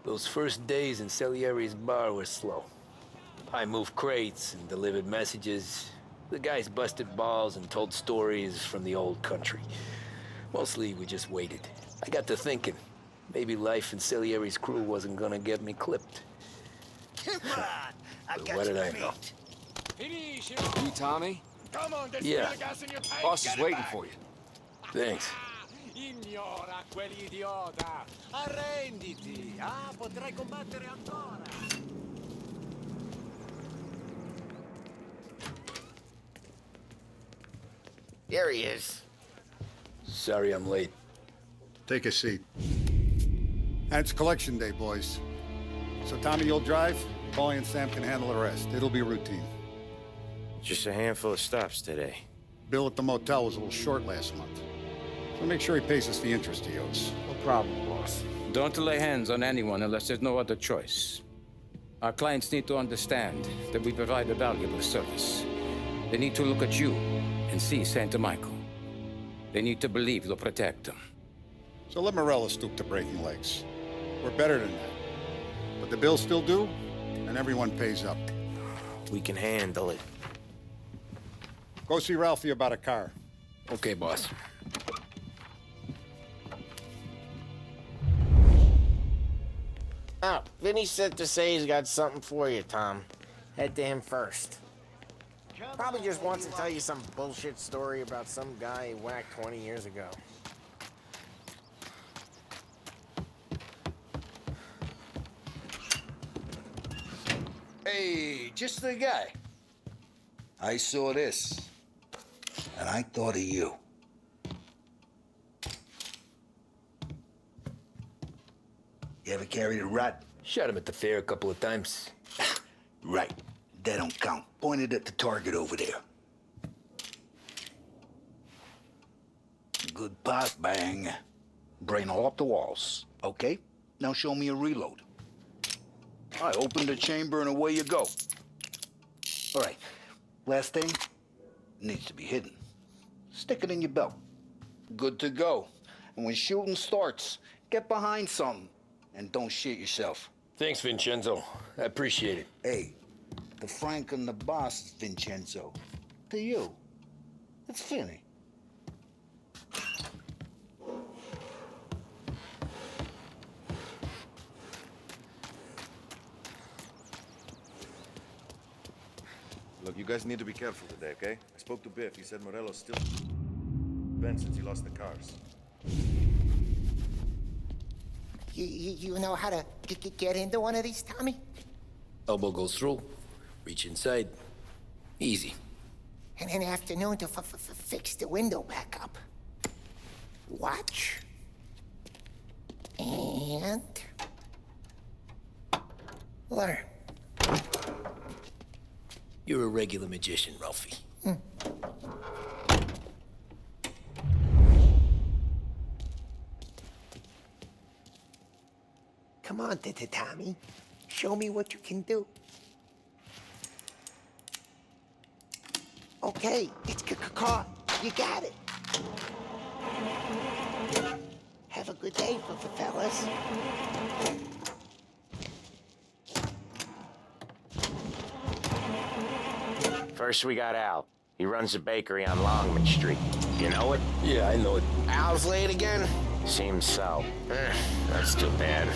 Those first days in Salieri's bar were slow. I moved crates and delivered messages. The guys busted balls and told stories from the old country. Mostly, we just waited. I got to thinking, maybe life in Salieri's crew wasn't gonna get me clipped. Come on! I got What did I beat. know? You, Tommy? Come on, there's Yeah. gas in your tank. Boss Get is it waiting back. for you. Thanks. Ignora quell'idiota! Arrenditi! Ah, potrai combattere ancora! There he is. Sorry I'm late. Take a seat. And it's collection day, boys. So Tommy, you'll drive. Paulie and Sam can handle the rest. It'll be routine. Just a handful of stops today. Bill at the motel was a little short last month. So make sure he pays us the interest he owes. No problem, boss. Don't lay hands on anyone unless there's no other choice. Our clients need to understand that we provide a valuable service. They need to look at you and see Santa Michael. They need to believe you'll protect them. So let Morella stoop to breaking legs. We're better than that. But the bill's still due, and everyone pays up. We can handle it. Go see Ralphie about a car. Okay, boss. Oh, Vinny said to say he's got something for you, Tom. Head to him first. Probably just wants to tell you some bullshit story about some guy he whacked 20 years ago. Hey, just the guy. I saw this, and I thought of you. You ever carried a rat? Shot him at the fair a couple of times. Right. That don't count. Pointed at the target over there. Good pot, bang. Brain all up the walls. Okay? Now show me a reload. I open the chamber and away you go. All right. Last thing. Needs to be hidden. Stick it in your belt. Good to go. And when shooting starts, get behind something. And don't shit yourself. Thanks, Vincenzo. I appreciate it. Hey, the Frank and the boss, Vincenzo. To you, it's Finny. Look, you guys need to be careful today, okay? I spoke to Biff. He said Morello's still been since he lost the cars. You know how to get into one of these, Tommy? Elbow goes through. Reach inside. Easy. And an afternoon to fix the window back up. Watch. And... learn. You're a regular magician, Ralphie. Come on, Tommy. Show me what you can do. Okay, it's caught. You got it. Have a good day, fellas. First, we got Al. He runs a bakery on Longman Street. You know it? Yeah, I know it. Al's late again? Seems so. That's too bad.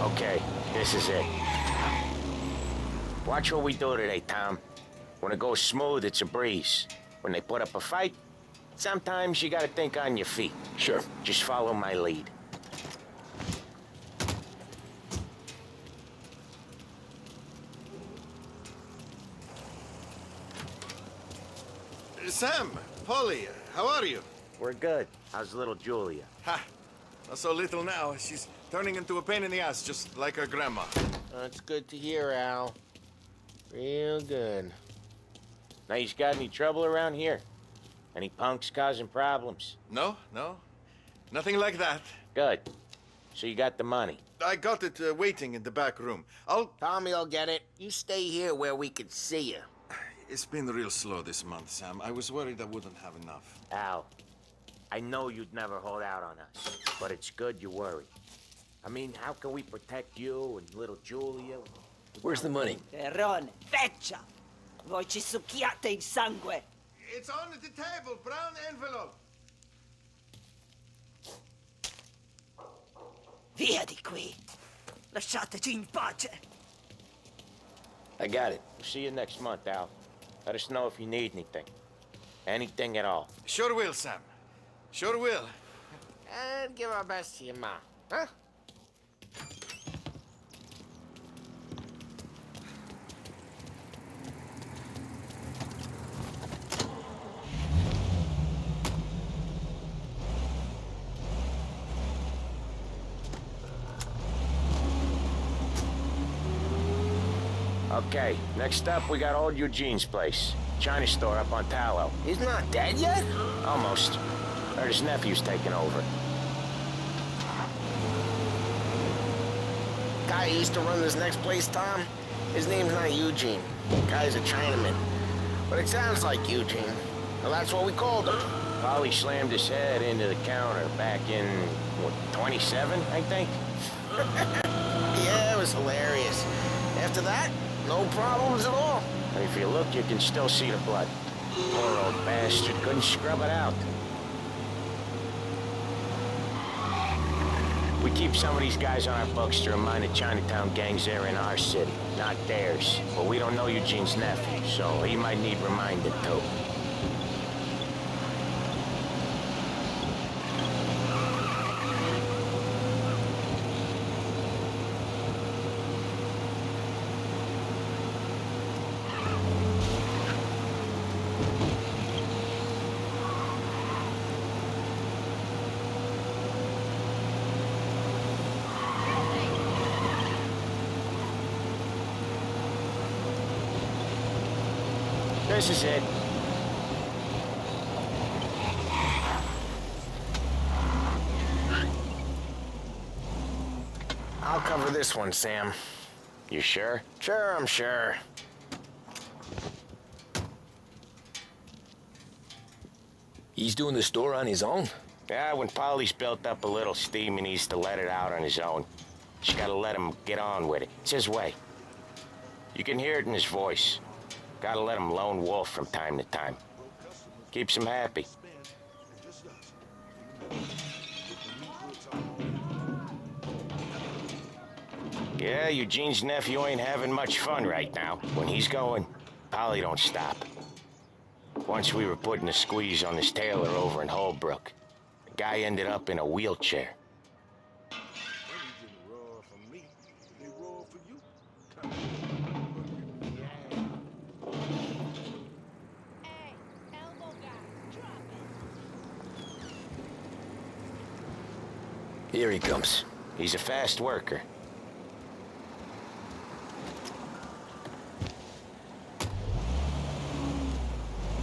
Okay, this is it. Watch what we do today, Tom. When it goes smooth, it's a breeze. When they put up a fight, sometimes you gotta think on your feet. Sure. Just follow my lead. Sam, Polly, how are you? We're good. How's little Julia? Ha! Not so little now. She's turning into a pain in the ass, just like her grandma. That's good to hear, Al. Real good. Now, you got any trouble around here? Any punks causing problems? No. Nothing like that. Good. So you got the money? I got it waiting in the back room. Tommy will get it. You stay here where we can see you. It's been real slow this month, Sam. I was worried I wouldn't have enough. Al, I know you'd never hold out on us, but it's good you worry. I mean, how can we protect you and little Julia? Where's the money? Terrone, feccia! Voi ci succhiate il sangue! It's on the table, brown envelope. Via di qui! Lasciateci in pace! I got it. See you next month, Al. Let us know if you need anything. Anything at all. Sure will, Sam. Sure will. And give our best to your ma, huh? Okay, next up, we got old Eugene's place. China store up on Tallow. He's not dead yet? Almost. Heard his nephew's taking over. Guy who used to run this next place, Tom, his name's not Eugene. Guy's a Chinaman. But it sounds like Eugene. Well, that's what we called him. Polly slammed his head into the counter back in, what, 27, I think? Yeah, it was hilarious. After that, no problems at all. And if you look, you can still see the blood. Poor old bastard couldn't scrub it out. We keep some of these guys on our books to remind the Chinatown gangs they're in our city, not theirs. But we don't know Eugene's nephew, so he might need reminded too. This is it. I'll cover this one, Sam. You sure? Sure, I'm sure. He's doing the store on his own? Yeah, when Polly's built up a little steam, he needs to let it out on his own. Just gotta let him get on with it. It's his way. You can hear it in his voice. Gotta let him lone wolf from time to time. Keeps him happy. Yeah, Eugene's nephew ain't having much fun right now. When he's going, Polly don't stop. Once we were putting a squeeze on this tailor over in Holbrook. The guy ended up in a wheelchair. Here he comes. He's a fast worker.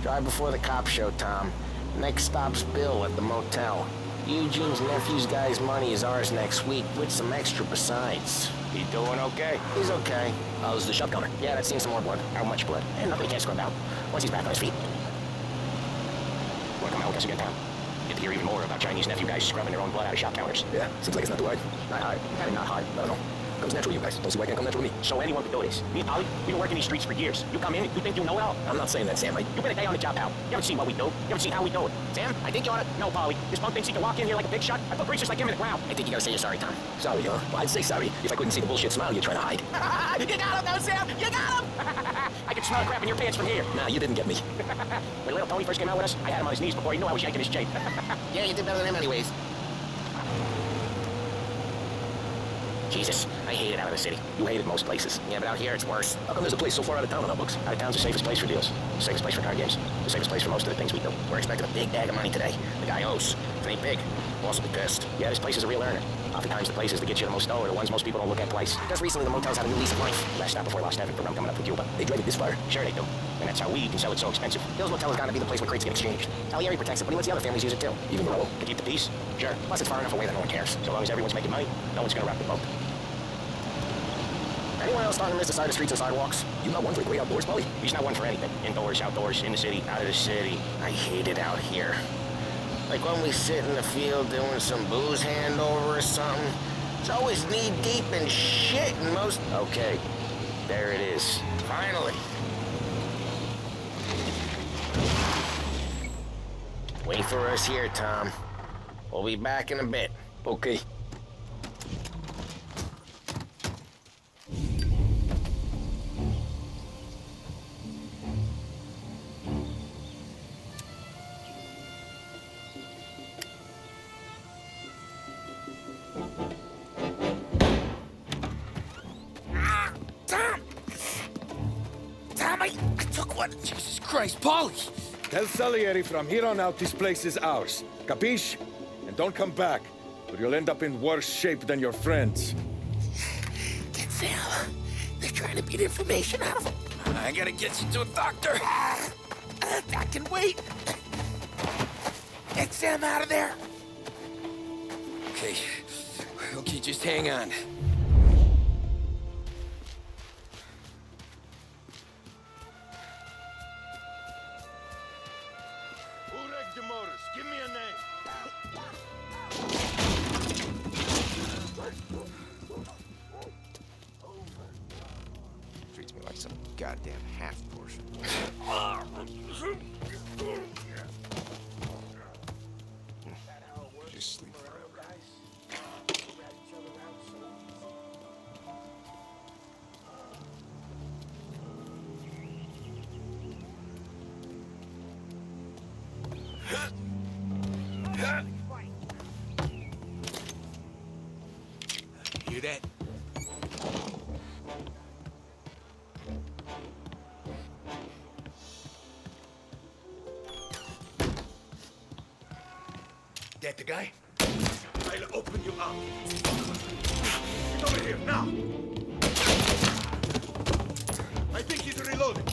Drive before the cops show, Tom. Next stop's Bill at the motel. Eugene's nephew's guy's money is ours next week, with some extra besides. He doing okay? He's okay. How's the shop counter? Yeah, that's seen some more blood. How much blood? And nothing he can't scrub out. Once he's back on his feet. Wanna come out with us again, Tom? Get to hear even more about Chinese nephew guys scrubbing their own blood out of shop counters. Yeah, seems like it's not too hard. Not hard. Not hard. I don't know. Comes natural to you guys. Don't see why it can't come natural to me. So anyone could do this. Me and Polly, we've been working these streets for years. You come in, you think you know it all? I'm not saying that, Sam. You've been a day on the job, pal. You haven't seen what we do. You haven't seen how we do it. Sam, I think you ought to... No, Polly. This punk thinks he can walk in here like a big shot. I put creatures like him in the ground. I think you gotta say you're sorry, Tom. Sorry, huh? Well, I'd say sorry if I couldn't see the bullshit smile you're trying to hide. You got him, though, Sam! You got him! I can smell the crap in your pants from here. Nah, you didn't get me. When little Tony first came out with us, I had him on his knees before he knew I was yanking his chain. Yeah, you did better than him anyways. Jesus, I hate it out of the city. You hate it most places. Yeah, but out here it's worse. How come there's a place so far out of town on our books? Out of town's the safest place for deals. The safest place for card games. The safest place for most of the things we do. We're expecting a big bag of money today. The guy owes. If it ain't big, we'll also be pissed. Yeah, this place is a real earner. Oftentimes the places that get you the most dough are the ones most people don't look at twice. Just recently the motel's had a new lease of life. Last stop before Lost Heaven for rum coming up from Cuba. They drag it this far. Sure they do. And that's how we can sell it so expensive. Hill's Motel has got to be the place where crates get exchanged. Salieri protects it, but he lets the other families use it too. Even Morello can keep the peace. Sure. Plus it's far enough away that no one cares. So long as everyone's making money, no one's gonna rock the boat. Anyone else starting to miss the side of streets and sidewalks? You not one for the great outdoors, Polly? He's not one for anything. Indoors, outdoors, in the city, out of the city. I hate it out here. Like when we sit in the field doing some booze handover or something. It's always knee-deep in shit and most... Okay, there it is. Finally. Wait for us here, Tom. We'll be back in a bit. Okay. Jesus Christ, Polly! Tell Salieri from here on out this place is ours. Capiche? And don't come back, or you'll end up in worse shape than your friends. Get Sam. They're trying to beat information out of him. I gotta get you to a doctor. I can wait. Get Sam out of there. Okay. Okay, just hang on. Give me a name. Treats me like some goddamn half portion. Just sleep forever. Hear that? That the guy? I'll open you up. Get over here, now! I think he's reloading.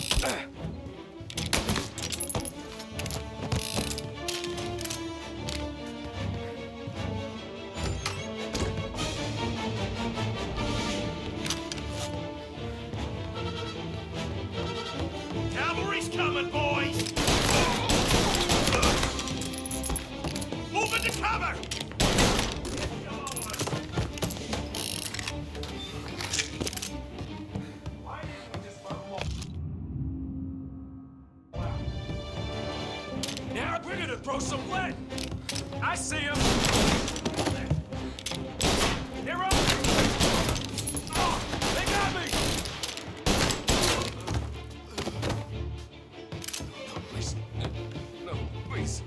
Cavalry's coming, boys! Move into cover! Now we're gonna throw some lead! I see him! They're up! Oh, they got me! No, please. No, please.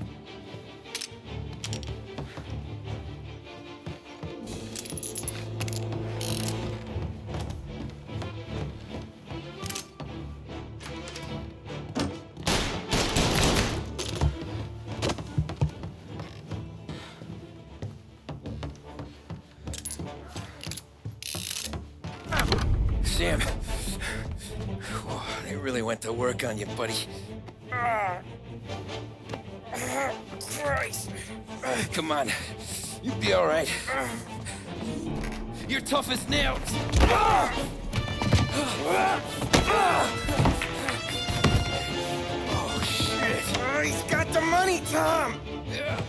Sam. Whoa, they really went to work on you, buddy. Christ. Come on. You'll be all right. You're tough as nails. Oh, shit. Oh, he's got the money, Tom!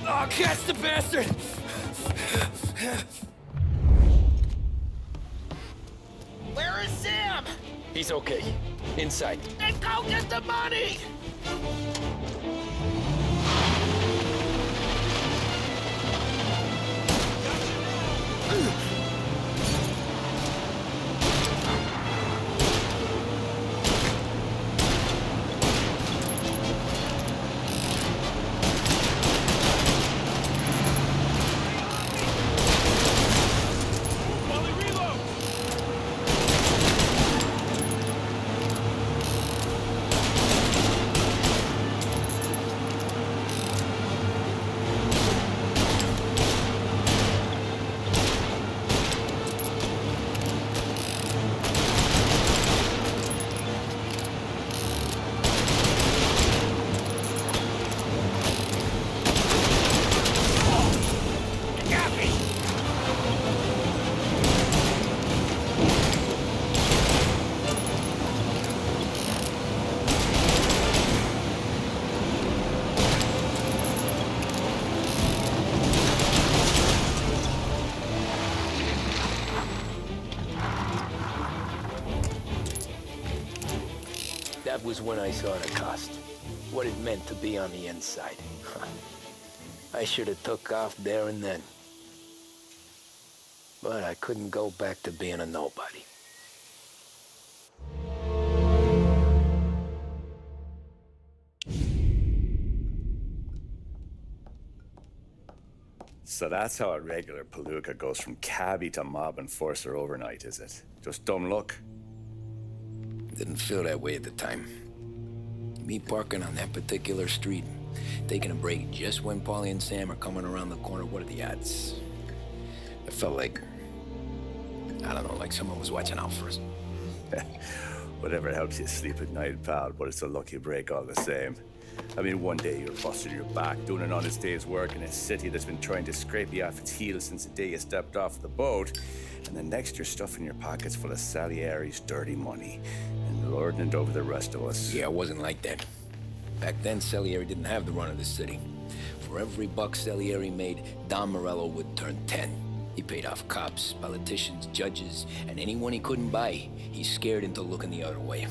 Oh, catch the bastard! Where's Sam? He's okay. Inside. Then go get the money! That was when I saw the cost. What it meant to be on the inside. I should have took off there and then. But I couldn't go back to being a nobody. So that's how a regular palooka goes from cabbie to mob enforcer overnight, is it? Just dumb luck? Didn't feel that way at the time. Me parking on that particular street, taking a break just when Paulie and Sam are coming around the corner, what are the odds? It felt like, I don't know, like someone was watching out for us. Whatever helps you sleep at night, pal, but it's a lucky break all the same. I mean, one day you're busting your back, doing an honest day's work in a city that's been trying to scrape you off its heels since the day you stepped off the boat, and then next you're stuffing your pockets full of Salieri's dirty money and lording it over the rest of us. Yeah, it wasn't like that. Back then, Salieri didn't have the run of the city. For every buck Salieri made, Don Morello would turn 10. He paid off cops, politicians, judges, and anyone he couldn't buy, he scared into looking the other way.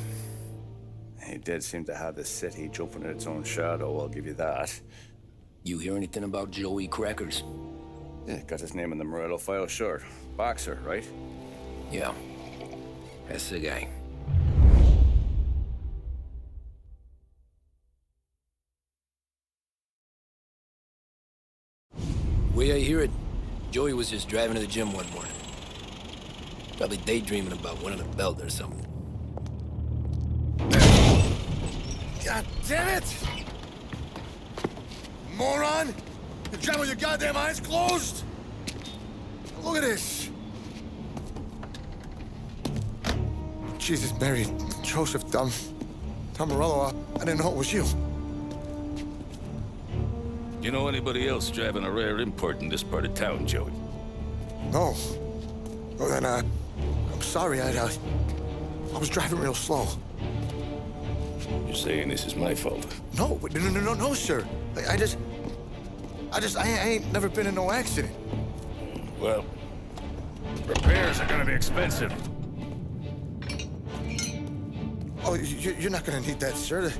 He did seem to have the city jumping at its own shadow, I'll give you that. You hear anything about Joey Crackers? Yeah, got his name in the Morello file, sure. Boxer, right? Yeah, that's the guy. Way I hear it, Joey was just driving to the gym one morning. Probably daydreaming about winning a belt or something. God damn it! Moron! You're driving with your goddamn eyes closed? Look at this! Jesus, Mary, Joseph, Tom Morello, I didn't know it was you. You know anybody else driving a rare import in this part of town, Joey? No. Well, then, I'm sorry, I was driving real slow. You're saying this is my fault? No, sir. I ain't never been in no accident. Well, repairs are gonna be expensive. Oh, you're not gonna need that, sir. The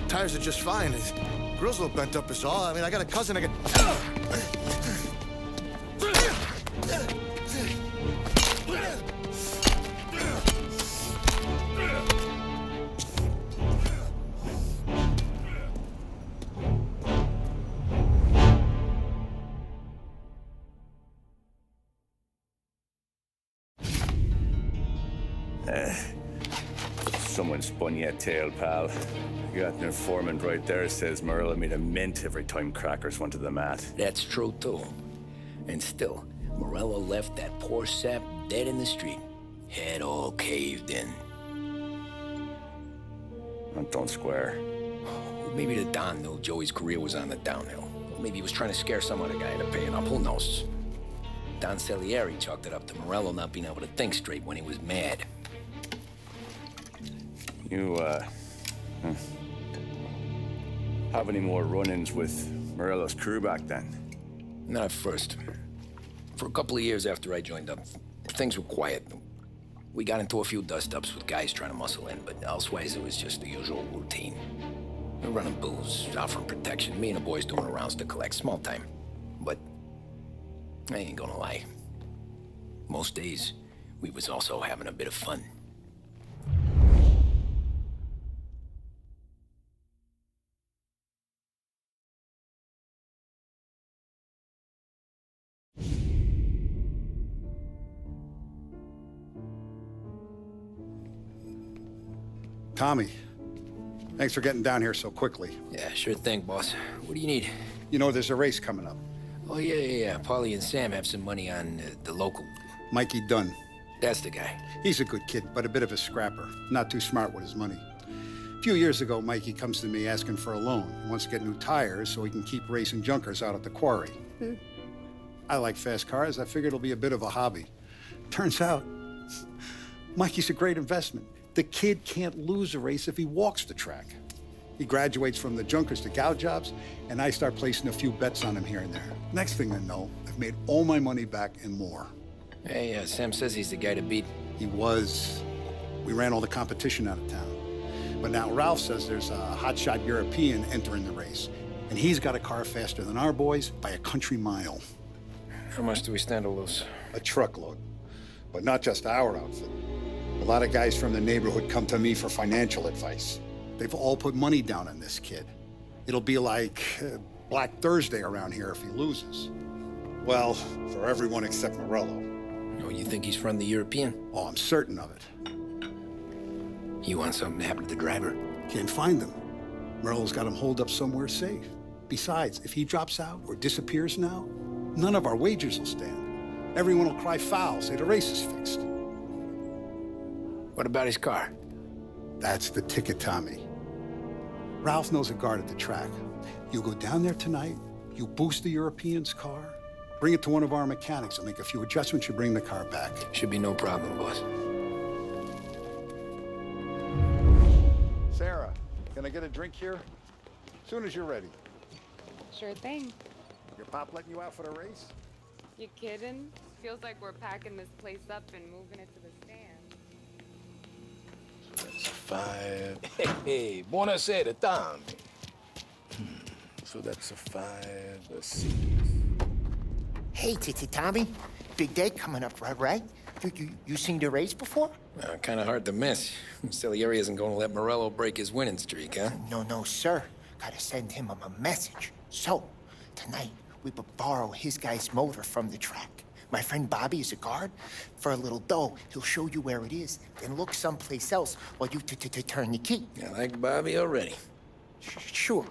tires are just fine. The grill's a little bent up is all. I mean, I got a cousin I can... Someone spun you a tale, pal. You got an informant right there says Morello made a mint every time Crackers went to the mat. That's true, too. And still, Morello left that poor sap dead in the street. Head all caved in. Don't square. Maybe the Don knew Joey's career was on the downhill. Maybe he was trying to scare some other guy into paying up. Who knows? Don Salieri chalked it up to Morello not being able to think straight when he was mad. You, have any more run-ins with Morello's crew back then? Not at first. For a couple of years after I joined up, things were quiet. We got into a few dust-ups with guys trying to muscle in, but elsewise it was just the usual routine. We're running booze, offering protection, me and the boys doing the rounds to collect, small time. But I ain't gonna lie. Most days, we was also having a bit of fun. Tommy, thanks for getting down here so quickly. Yeah, sure thing, boss. What do you need? You know, there's a race coming up. Oh, yeah. Paulie and Sam have some money on the local. Mikey Dunn. That's the guy. He's a good kid, but a bit of a scrapper. Not too smart with his money. A few years ago, Mikey comes to me asking for a loan. He wants to get new tires so he can keep racing junkers out at the quarry. I like fast cars. I figured it'll be a bit of a hobby. Turns out, Mikey's a great investment. The kid can't lose a race if he walks the track. He graduates from the junkers to gal jobs, and I start placing a few bets on him here and there. Next thing I know, I've made all my money back and more. Hey, Sam says he's the guy to beat. He was. We ran all the competition out of town. But now Ralph says there's a hotshot European entering the race, and he's got a car faster than our boys by a country mile. How much do we stand to lose? A truckload. But not just our outfit. A lot of guys from the neighborhood come to me for financial advice. They've all put money down on this kid. It'll be like Black Thursday around here if he loses. Well, for everyone except Morello. Oh, you think he's from the European? Oh, I'm certain of it. You want something to happen to the driver? Can't find him. Morello's got him holed up somewhere safe. Besides, if he drops out or disappears now, none of our wagers will stand. Everyone will cry foul, say the race is fixed. What about his car? That's the ticket, Tommy. Ralph knows a guard at the track. You go down there tonight, you boost the European's car, bring it to one of our mechanics, and make a few adjustments, you bring the car back. Should be no problem, boss. Sarah, can I get a drink here? As soon as you're ready. Sure thing. Your pop letting you out for the race? You kidding? Feels like we're packing this place up and moving it to the stand. That's a 5. Hey, buonasera, Tommy. So that's a 5, a 6. Hey, Tommy. Big day coming up, right? You seen the race before? Kind of hard to miss. Salieri isn't going to let Morello break his winning streak, huh? No, sir. Gotta send him a message. So, tonight, we borrow his guy's motor from the track. My friend Bobby is a guard. For a little dough, he'll show you where it is, then look someplace else while you turn the key. I like Bobby already. Sure.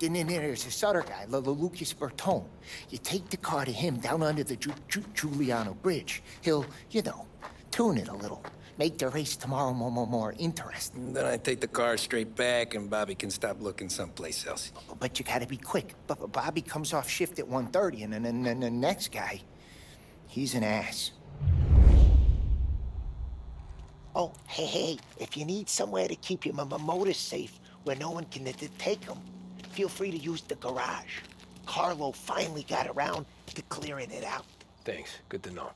Then there's this other guy, Lucas Bertone. You take the car to him down under the Giuliano Bridge. He'll, tune it a little. Make the race tomorrow more interesting. Then I take the car straight back and Bobby can stop looking someplace else. But you gotta be quick. But Bobby comes off shift at 1:30, and then the next guy, he's an ass. Oh, hey, if you need somewhere to keep your motor safe where no one can take them, feel free to use the garage. Carlo finally got around to clearing it out. Thanks. Good to know.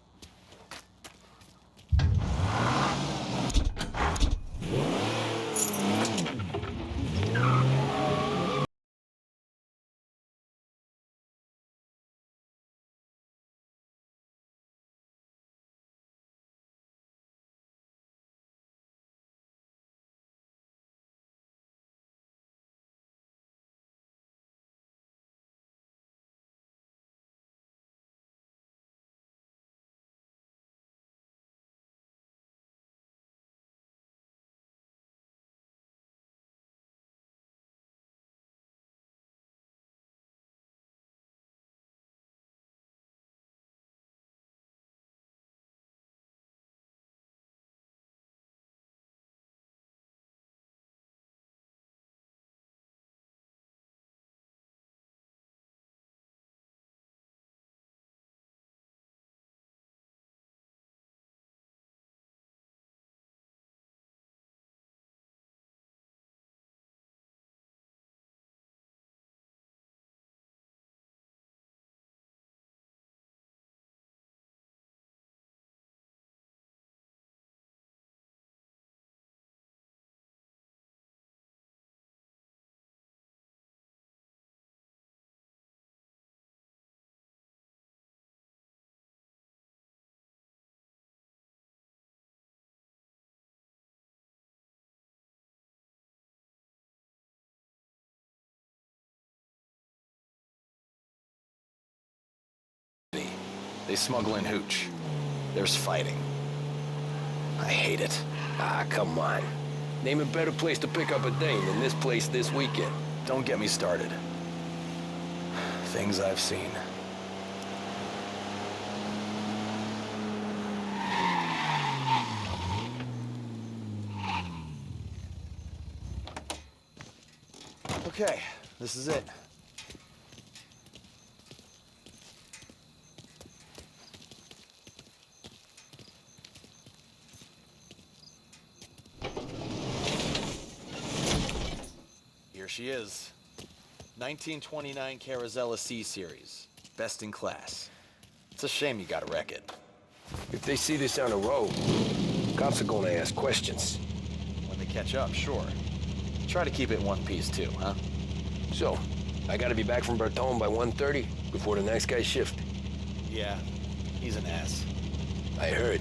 They smuggle in hooch. There's fighting. I hate it. Ah, come on. Name a better place to pick up a dame than this place this weekend. Don't get me started. Things I've seen. Okay, this is it. Here she is. 1929 Carazella C-Series. Best in class. It's a shame you gotta wreck it. If they see this on the road, cops are gonna ask questions. When they catch up, sure. Try to keep it in one piece too, huh? So, I gotta be back from Bertone by 1:30 before the next guy's shift. Yeah, he's an ass. I heard.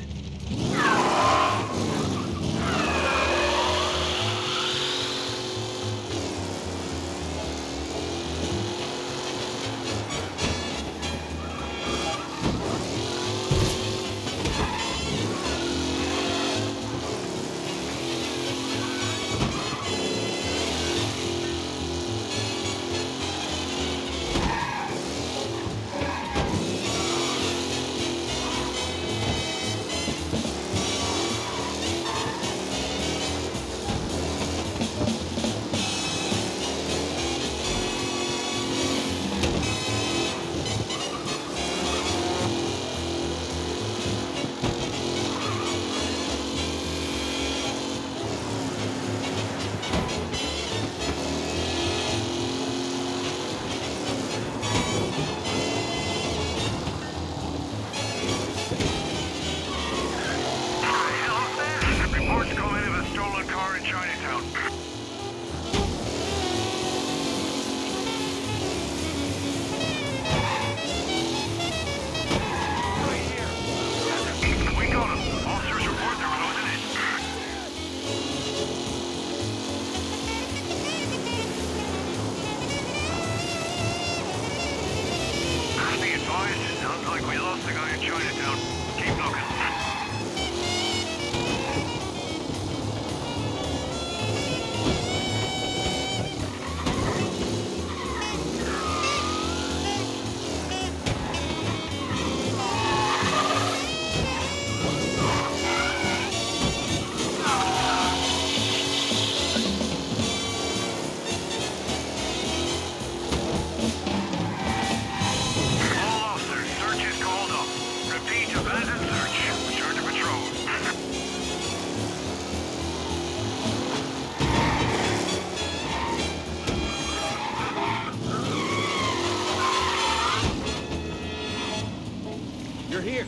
Here.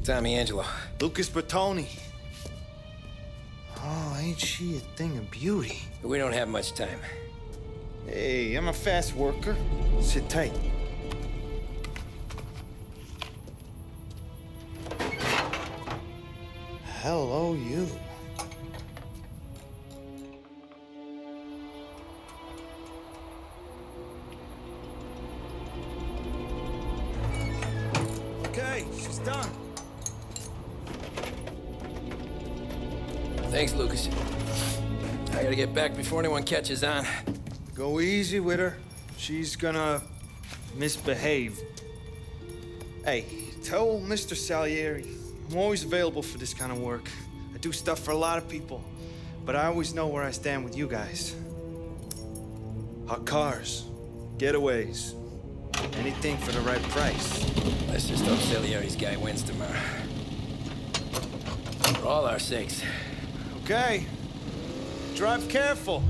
Tommy Angelo. Lucas Bertoni. Oh, ain't she a thing of beauty? We don't have much time. Hey, I'm a fast worker. Sit tight. Hello, you. Okay, she's done. Thanks, Lucas. I gotta get back before anyone catches on. Go easy with her. She's gonna misbehave. Hey, tell Mr. Salieri I'm always available for this kind of work. I do stuff for a lot of people, but I always know where I stand with you guys. Hot cars, getaways, anything for the right price. Let's just hope Salieri's guy wins tomorrow. For all our sakes. Okay. Drive careful.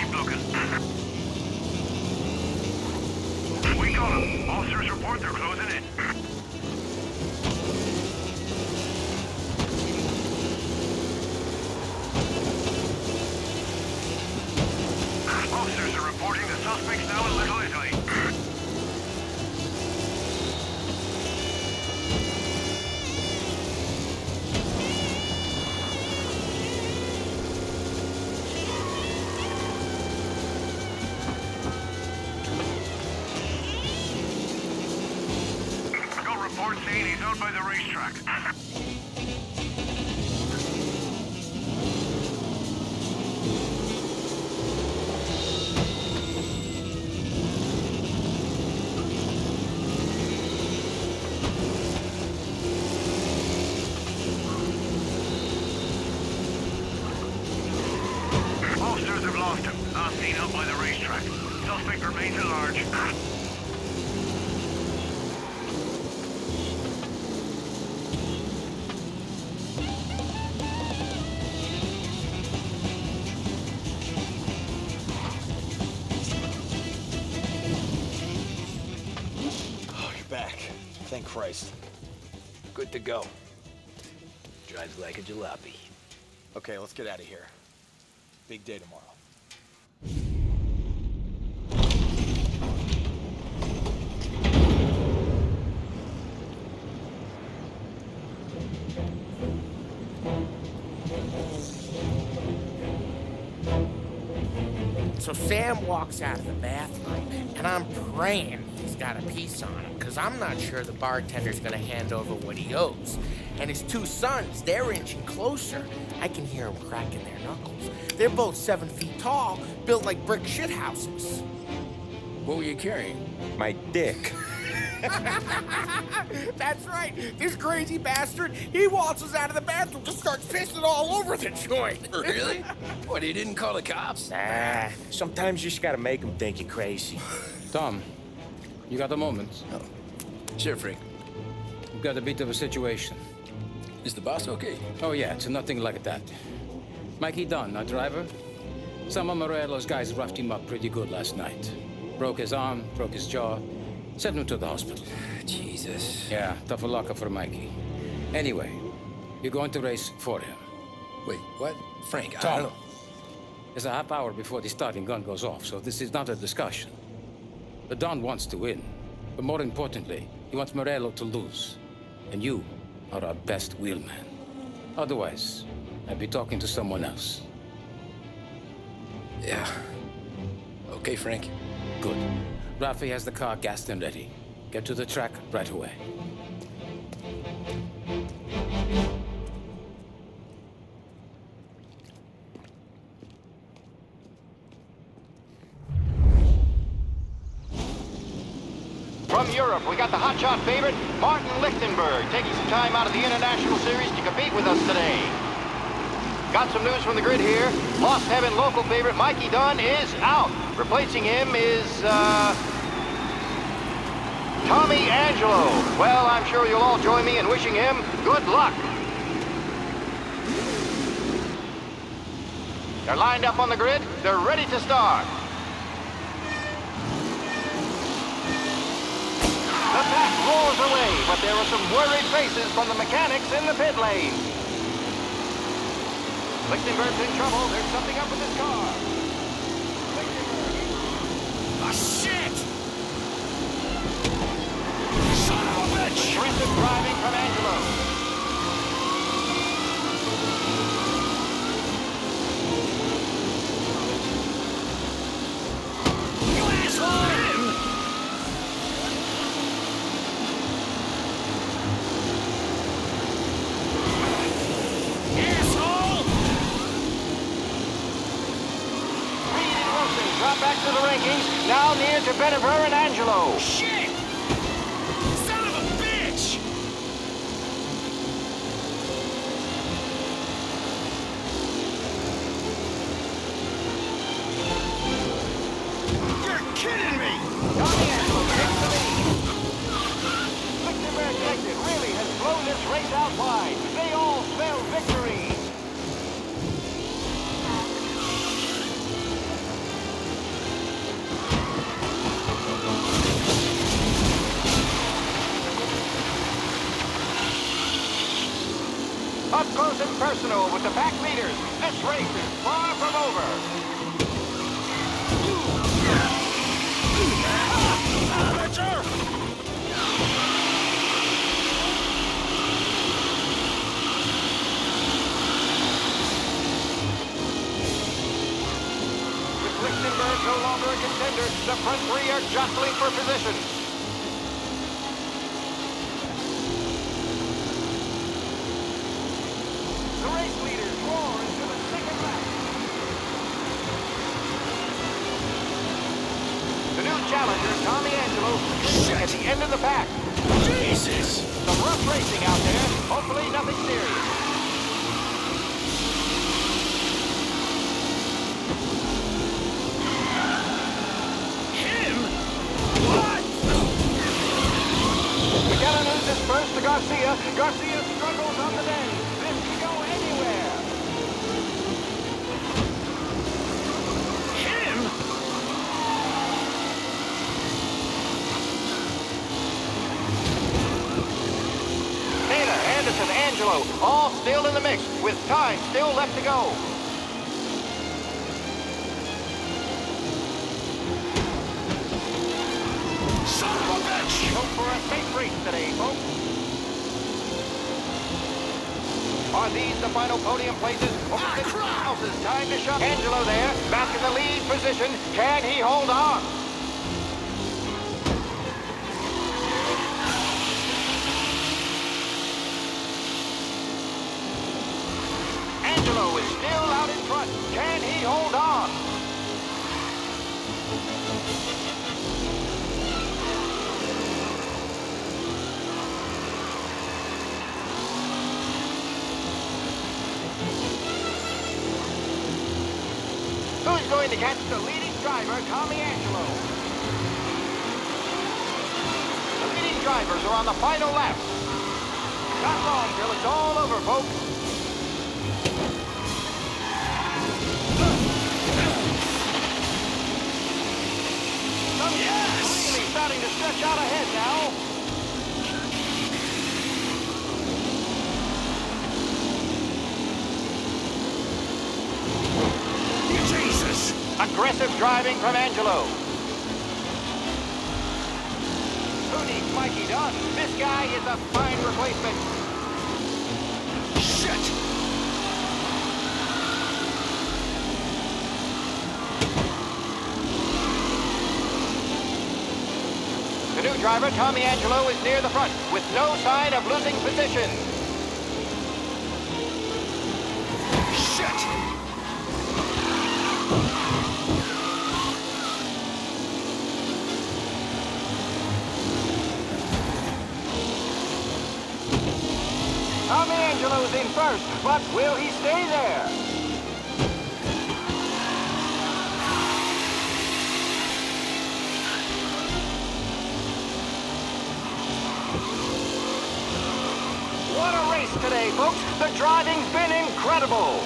keep looking. We got them. Officers report they're closing in. Officers are reporting the suspects now in Little Italy. Got reports saying he's out by the racetrack. Officers have lost him. Last seen out by the racetrack. Suspect remains at large. Oh, you're back. Thank Christ. Good to go. Drives like a jalopy. Okay, let's get out of here. Big day tomorrow. So Sam walks out of the bathroom, and I'm praying he's got a piece on him, because I'm not sure the bartender's gonna hand over what he owes. And his two sons, they're inching closer. I can hear them cracking their knuckles. They're both 7 feet tall, built like brick shithouses. What were you carrying? My dick. That's right. This crazy bastard, he waltzes out of the bathroom and starts pissing all over the joint. Really? What, he didn't call the cops? Nah, sometimes you just gotta make them think you're crazy. Tom, you got a moment? Oh. Sure, Frank. We've got a bit of a situation. Is the boss okay? Oh, yeah, it's nothing like that. Mikey Dunn, our driver. Some of Morello's guys roughed him up pretty good last night. Broke his arm, broke his jaw. Sent him to the hospital. Jesus. Yeah, tough luck for Mikey. Anyway, you're going to race for him. Wait, what? Frank, I Tom, don't know. it's a half hour before the starting gun goes off, so this is not a discussion. The Don wants to win, but more importantly, he wants Morello to lose. And you are our best wheelman. Otherwise, I'd be talking to someone else. Yeah. Okay, Frank. Good. Rafi has the car gassed and ready. Get to the track right away. From Europe, we got the hotshot favorite, Martin Lichtenberg, taking some time out of the International Series to compete with us today. Got some news from the grid here. Lost Heaven local favorite Mikey Dunn is out. Replacing him is, Tommy Angelo. Well, I'm sure you'll all join me in wishing him good luck. They're lined up on the grid. They're ready to start. The pack roars away, but there are some worried faces from the mechanics in the pit lane. Lichtenberg's in trouble. There's something up with his car. Ah, shit! Son of a bitch! Aggressive driving from Angelo. You asshole! Drop back to the rankings, now near to Benever and Angelo. Shit! Son of a bitch! You're kidding me! Tommy Angelo takes the lead. Lichtenberg Connected really has blown this race out wide. They all smell victory. personal with the pack leaders. This race is far from over. With Lichtenberg no longer a contender, the front three are jostling for position. The race leaders roar into the second lap. The new challenger, Tommy Angelo, at the end of the pack. Jesus! Some rough racing out there. Hopefully nothing serious. Him? What? We gotta lose this first to Garcia. Garcia struggles on the day. This could go anywhere. Him? Taylor, Anderson, Angelo, all still in the mix, with time still left to go. Son of a bitch! Hope for a safe race today, folks. Are these the final podium places? Or is it else's time to shove? Angelo there, back in the lead position. Can he hold on? Angelo is still out in front. Can he hold on? Who's going to catch the leading driver, Tommy Angelo? The leading drivers are on the final lap. Not long till it's all over, folks. Yes! Really starting to stretch out ahead now. Jesus! Aggressive driving from Angelo. Who needs Mikey done? This guy is a fine replacement. Shit! The new driver, Tommy Angelo, is near the front with no sign of losing position. Shit! Tommy Angelo's in first, but will he stay there? What a race today, folks. The driving's been incredible.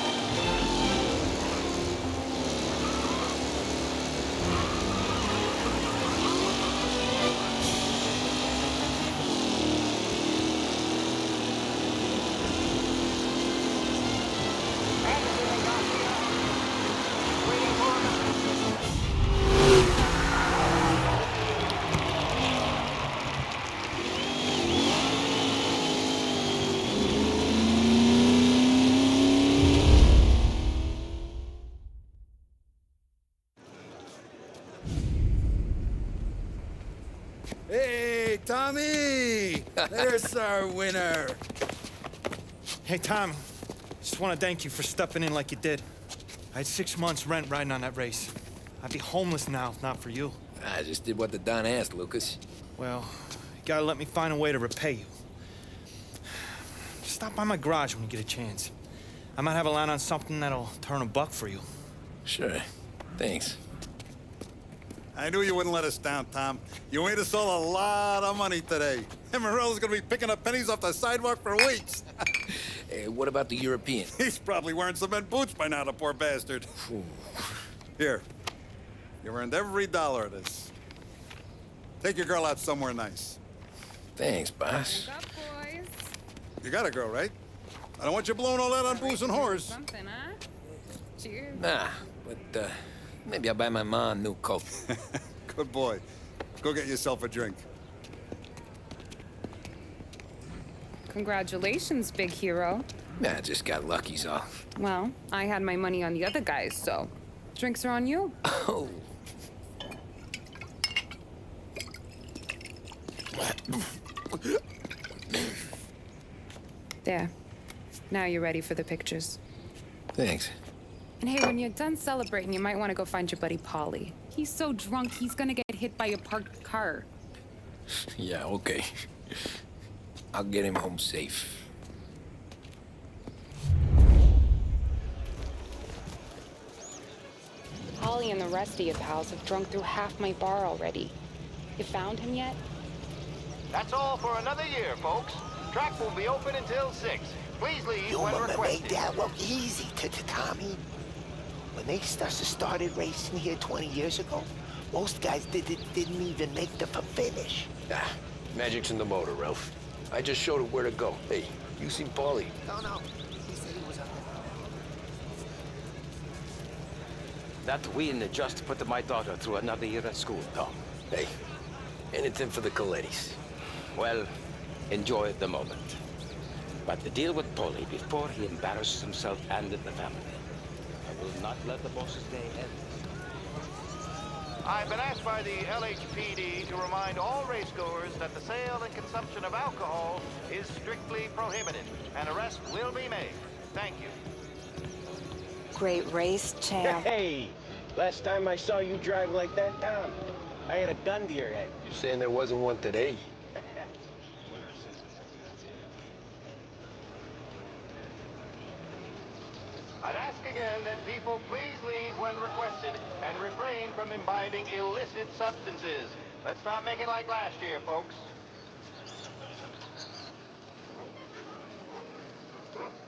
Hey, Tommy! There's our winner. Hey, Tom. Just want to thank you for stepping in like you did. I had 6 months rent riding on that race. I'd be homeless now if not for you. I just did what the Don asked, Lucas. Well, you gotta let me find a way to repay you. Stop by my garage when you get a chance. I might have a line on something that'll turn $1 for you. Sure. Thanks. I knew you wouldn't let us down, Tom. You made us all a lot of money today. And Morello's gonna be picking up pennies off the sidewalk for weeks. Hey, what about the European? He's probably wearing cement boots by now, the poor bastard. Here. You earned every dollar of this. Take your girl out somewhere nice. Thanks, boss. Wake up, boys. You got a girl, right? I don't want you blowing all that on booze and whores. Something, huh? Cheers. Nah, but maybe I'll buy my mom a new coat. Good boy. Go get yourself a drink. Congratulations, big hero. Nah, I just got lucky's all. Well, I had my money on the other guys, so drinks are on you. Oh. There. Now you're ready for the pictures. Thanks. And hey, when you're done celebrating, you might want to go find your buddy Paulie. He's so drunk, he's gonna get hit by a parked car. Yeah, okay. I'll get him home safe. Paulie and the rest of your pals have drunk through half my bar already. You found him yet? That's all for another year, folks. Track will be open until 6. Please leave when Make requested. that look easy to Tommy. When they started racing here 20 years ago, most guys didn't even make the finish. Ah, magic's in the motor, Ralph. I just showed it where to go. Hey, you seen Paulie? No. He said he was on That win just put my daughter through another year at school, Tom. Hey, anything for the Colettis. Well, enjoy the moment. But the deal with Paulie before he embarrasses himself and the family. I will not let the boss's day end. I've been asked by the LHPD to remind all racegoers that the sale and consumption of alcohol is strictly prohibited. An arrest will be made. Thank you. Great race, champ. Hey, last time I saw you drive like that down, I had a gun to your head. You saying there wasn't one today? I'd ask again that people please leave when requested and refrain from imbibing illicit substances. Let's not make it like last year, folks.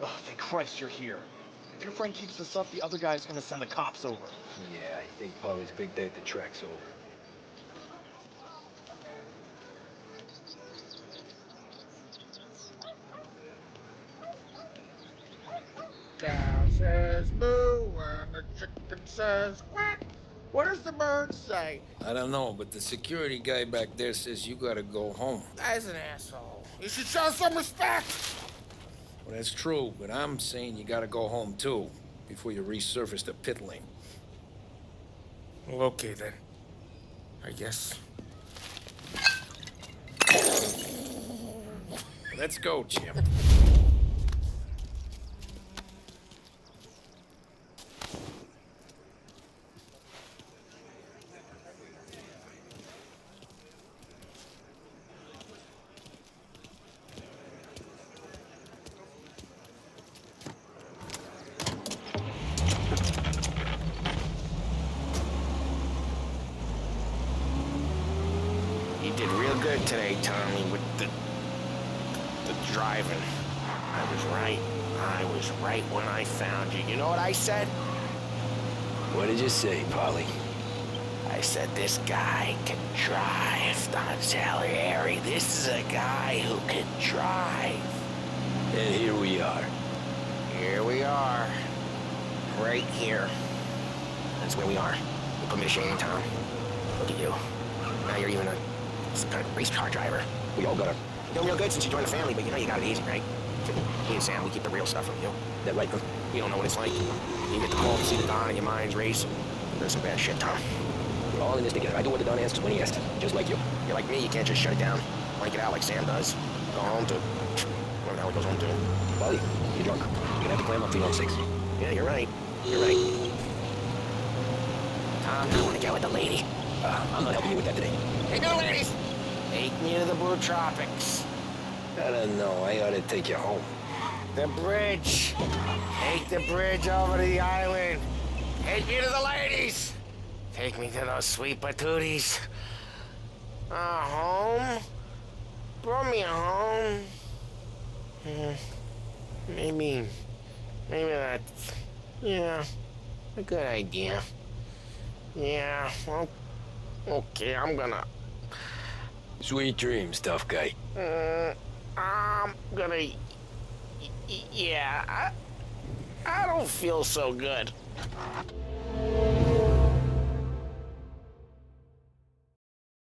Oh, thank Christ you're here. If your friend keeps this up, the other guy's gonna send the cops over. Yeah, I think Paulie's big day at the track's over. Cow says moo and the chicken says quack. What does the bird say? I don't know, but the security guy back there says you gotta go home. Guy's an asshole. You should show some respect. Well, that's true, but I'm saying you gotta go home too, before you resurface the pit lane. Well, okay then. I guess. Let's go, champ. You did real good today, Tommy, with the driving. I was right. I was right when I found you. You know what I said? What did you say, Paulie? I said this guy can drive, Don Salieri. This is a guy who can drive. And here we are. Here we are. Right here. That's where we are. You put me to shame, Tom. Look at you. Now you're even some kind of race car driver. We all got it. You're doing real good since you joined the family, but you know you got it easy, right? Me and Sam, we keep the real stuff from you. That right, huh? You don't know what it's like. You get the call to see the Don and your mind's racing. There's some bad shit, Tom. We're all in this together. I do what the Don asks when he asks, just like you. You're like me, you can't just shut it down. Wanna get out like Sam does. Go home to... Where the hell he goes home to? Paulie, you're drunk. You're gonna have to clam up for your own sakes. Yeah, you're right. You're right. Tom, I wanna get with the lady. I'm not helping you with that today. Hey, no, ladies! Take me to the Blue Tropics. I don't know. I ought to take you home. The bridge. Take the bridge over to the island. Take me to the ladies. Take me to those sweet patooties. Home? Brought me home. Maybe that's, yeah, a good idea. Yeah, well, okay, I'm gonna... Sweet dreams, tough guy. I'm gonna Yeah, I don't feel so good.